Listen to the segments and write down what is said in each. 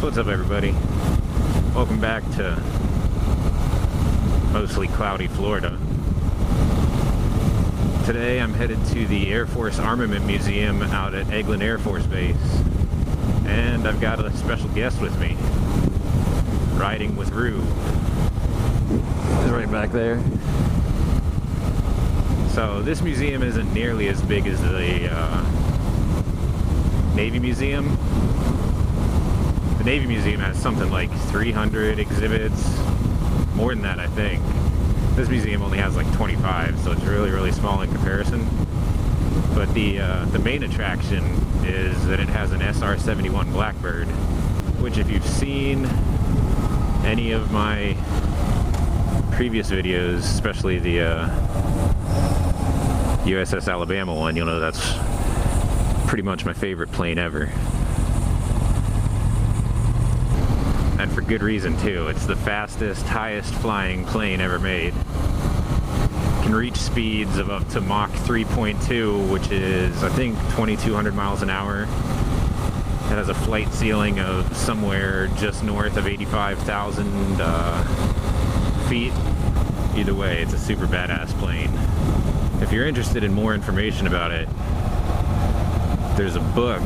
What's up, everybody? Welcome back to mostly cloudy Florida. Today I'm headed to the Air Force Armament Museum out at Eglin Air Force Base. And I've got a special guest with me, RidingWithRoo. He's right back there. So this museum isn't nearly as big as the Navy Museum. The Navy Museum has something like 300 exhibits, more than that I think. This museum only has like 25, so it's really small in comparison. But the main attraction is that it has an SR-71 Blackbird, which if you've seen any of my previous videos, especially the USS Alabama one, you'll know that's pretty much my favorite plane ever. And for good reason too. It's the fastest, highest flying plane ever made. It can reach speeds of up to Mach 3.2, which is I think 2,200 miles an hour. It has a flight ceiling of somewhere just north of 85,000 feet. Either way, it's a super badass plane. If you're interested in more information about it, there's a book.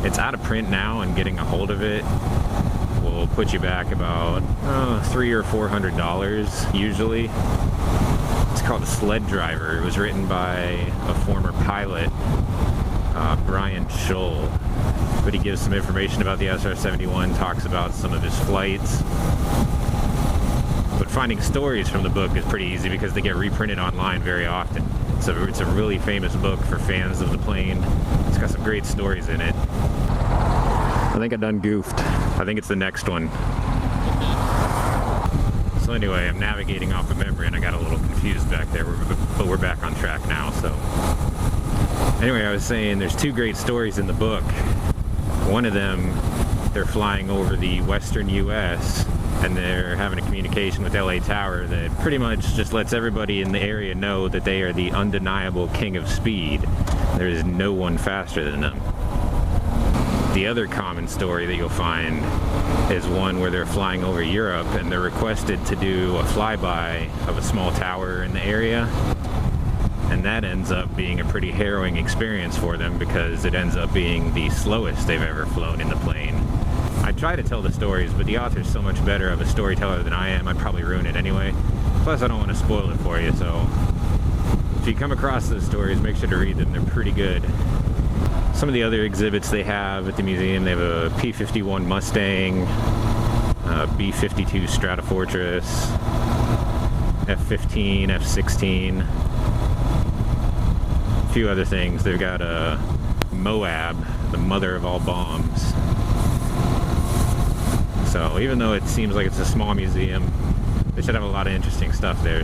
It's out of print now, and getting a hold of it will put you back about $300 or $400 usually. It's called The Sled Driver. It was written by a former pilot, Brian Scholl. But he gives some information about the SR-71, talks about some of his flights. But finding stories from the book is pretty easy because they get reprinted online very often. So it's a really famous book for fans of the plane. It's got some great stories in it. I think I done goofed. I think it's the next one. So anyway, I'm navigating off of memory and I got a little confused back there, but we're back on track now. So anyway, I was saying there's two great stories in the book. One of them, they're flying over the western US and they're having a communication with LA Tower that pretty much just lets everybody in the area know that they are the undeniable king of speed. There is no one faster than them. The other common story that you'll find is one where they're flying over Europe and they're requested to do a flyby of a small tower in the area. And that ends up being a pretty harrowing experience for them because it ends up being the slowest they've ever flown in the plane. I try to tell the stories, but the author's so much better of a storyteller than I am, I'd probably ruin it anyway. Plus, I don't want to spoil it for you, so if you come across those stories, make sure to read them. They're pretty good. Some of the other exhibits they have at the museum, they have a P-51 Mustang, a B-52 Stratofortress, F-15, F-16, a few other things. They've got a Moab, the mother of all bombs. So even though it seems like it's a small museum, they should have a lot of interesting stuff there.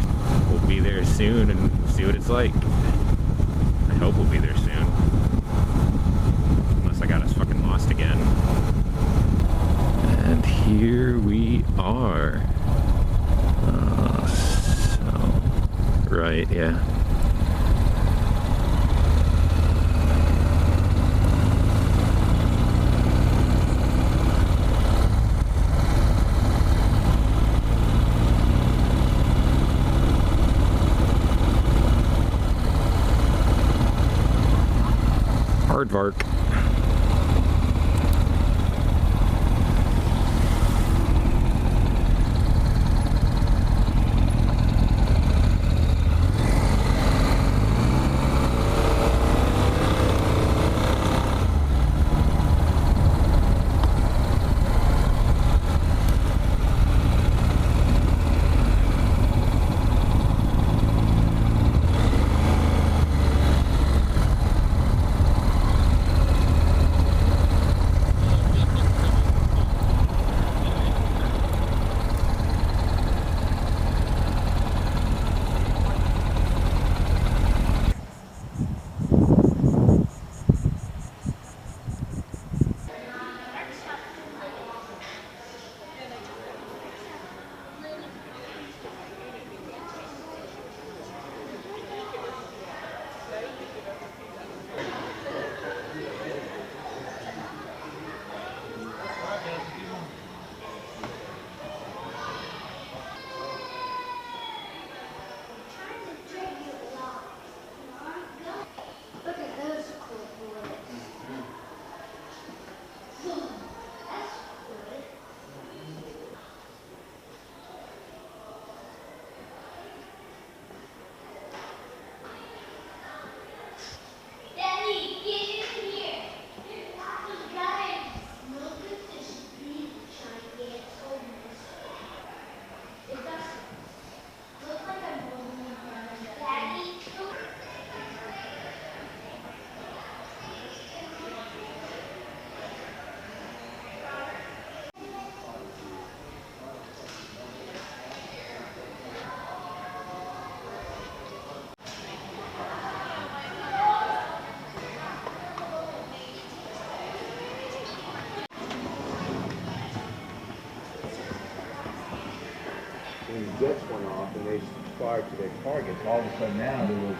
We'll be there soon and see what it's like. I hope we'll be there soon. Unless I got us fucking lost again. And here we are. Right, yeah. Aardvark. jets went off and they fired to their targets. All of a sudden now there was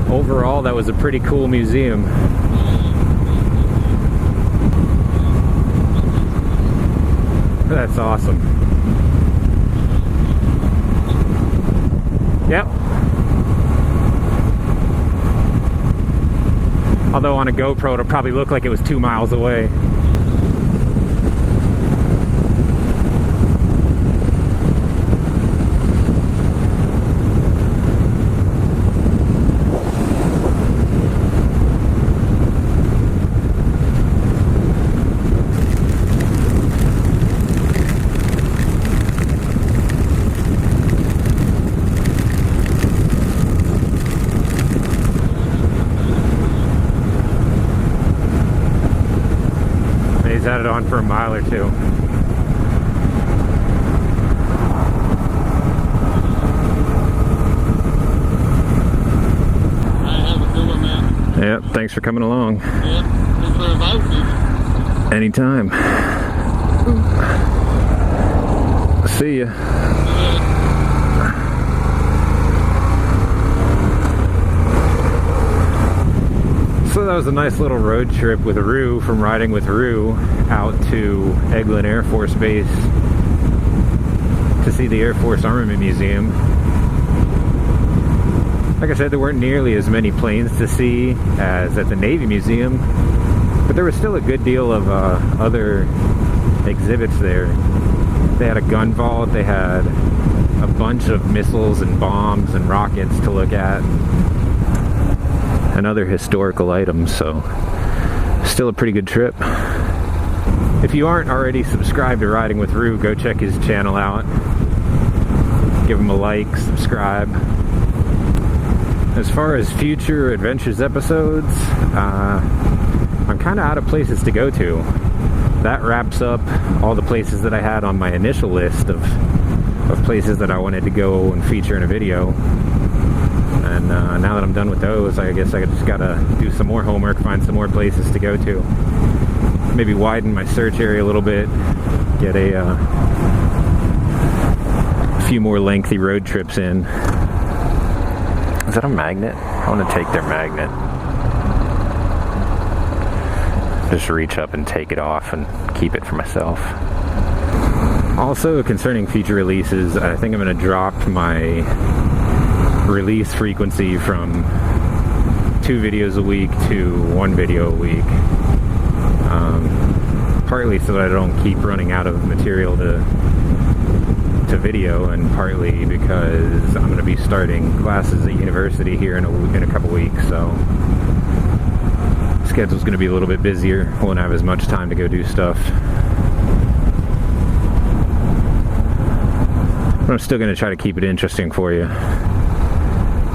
overall, that was a pretty cool museum. That's awesome. Yep. Although on a GoPro, it'll probably look like it was 2 miles away. Had it on for a mile or two. I have a good one, man. Yep, thanks for coming along. Yep, thanks for inviting me. Anytime. See ya. So that was a nice little road trip with Roo from Riding with Roo out to Eglin Air Force Base to see the Air Force Armament Museum. Like I said, there weren't nearly as many planes to see as at the Navy Museum, but there was still a good deal of other exhibits there. They had a gun vault, they had a bunch of missiles and bombs and rockets to look at, and other historical items, so still a pretty good trip. If you aren't already subscribed to Riding with Roo, go check his channel out. Give him a like, subscribe. As far as future Adventures episodes, I'm kind of out of places to go to. That wraps up all the places that I had on my initial list of places that I wanted to go and feature in a video. And now that I'm done with those, I guess I just gotta do some more homework, find some more places to go to. Maybe widen my search area a little bit, get a few more lengthy road trips in. Is that a magnet? I want to take their magnet. just reach up and take it off and keep it for myself. Also, concerning future releases, I think I'm going to drop my release frequency from 2 videos a week to 1 video a week. Partly so that I don't keep running out of material to video, and partly because I'm going to be starting classes at university here in a couple weeks, so schedule's going to be a little bit busier. Won't have as much time to go do stuff. But I'm still going to try to keep it interesting for you.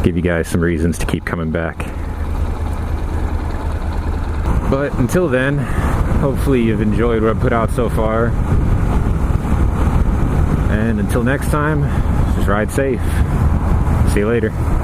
Give you guys some reasons to keep coming back. But until then, hopefully you've enjoyed what I've put out so far. And until next time, just ride safe. See you later.